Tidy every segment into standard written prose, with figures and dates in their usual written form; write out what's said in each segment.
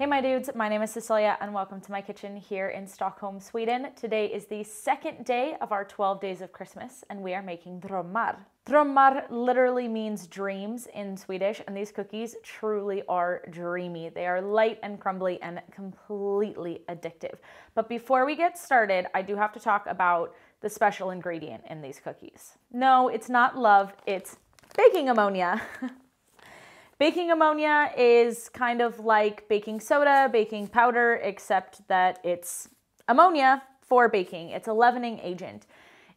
Hey my dudes, my name is Cecilia and welcome to my kitchen here in Stockholm, Sweden. Today is the second day of our 12 days of Christmas and we are making drömmar. Drömmar literally means dreams in Swedish, and these cookies truly are dreamy. They are light and crumbly and completely addictive. But before we get started, I do have to talk about the special ingredient in these cookies. No, it's not love, it's baking ammonia. Baking ammonia is kind of like baking soda, baking powder, except that it's ammonia for baking. It's a leavening agent.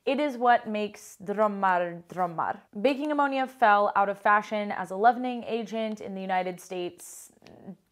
It is what makes drömmar drömmar. Baking ammonia fell out of fashion as a leavening agent in the United States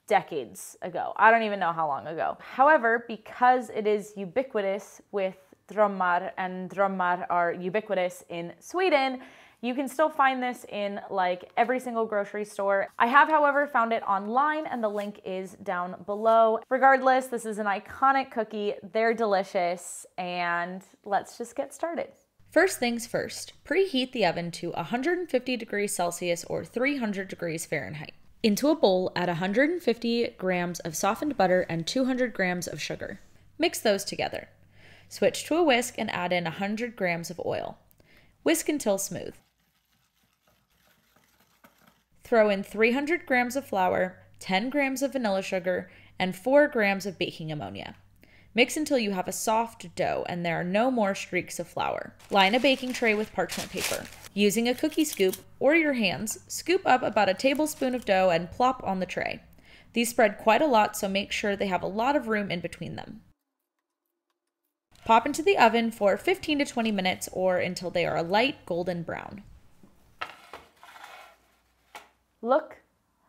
decades ago. I don't even know how long ago. However, because it is ubiquitous with drömmar and drömmar are ubiquitous in Sweden, you can still find this in like every single grocery store. I have, however, found it online and the link is down below. Regardless, this is an iconic cookie. They're delicious and let's just get started. First things first, preheat the oven to 150 degrees Celsius or 300 degrees Fahrenheit. Into a bowl, add 150 grams of softened butter and 200 grams of sugar. Mix those together. Switch to a whisk and add in 100 grams of oil. Whisk until smooth. Throw in 300 grams of flour, 10 grams of vanilla sugar, and 4 grams of baking ammonia. Mix until you have a soft dough and there are no more streaks of flour. Line a baking tray with parchment paper. Using a cookie scoop or your hands, scoop up about a tablespoon of dough and plop on the tray. These spread quite a lot, so make sure they have a lot of room in between them. Pop into the oven for 15 to 20 minutes or until they are a light golden brown. Look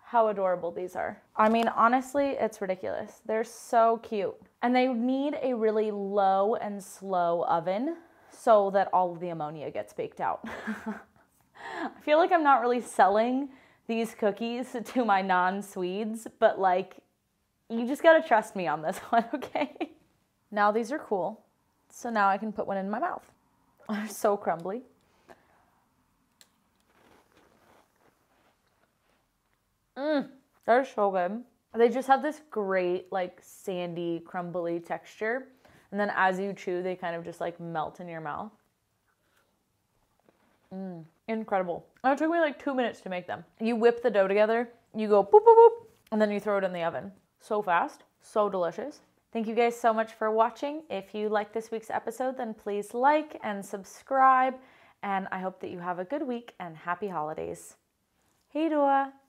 how adorable these are. I mean, honestly, it's ridiculous. They're so cute. And they need a really low and slow oven so that all of the ammonia gets baked out. I feel like I'm not really selling these cookies to my non-Swedes, but like, you just gotta trust me on this one, okay? Now these are cool. So now I can put one in my mouth. They're so crumbly. They're so good. They just have this great like sandy, crumbly texture. And then as you chew, they kind of just like melt in your mouth. Incredible. And it took me like 2 minutes to make them. You whip the dough together, you go boop, boop, boop, and then you throw it in the oven. So fast, so delicious. Thank you guys so much for watching. If you like this week's episode, then please like and subscribe. And I hope that you have a good week and happy holidays. Hej då!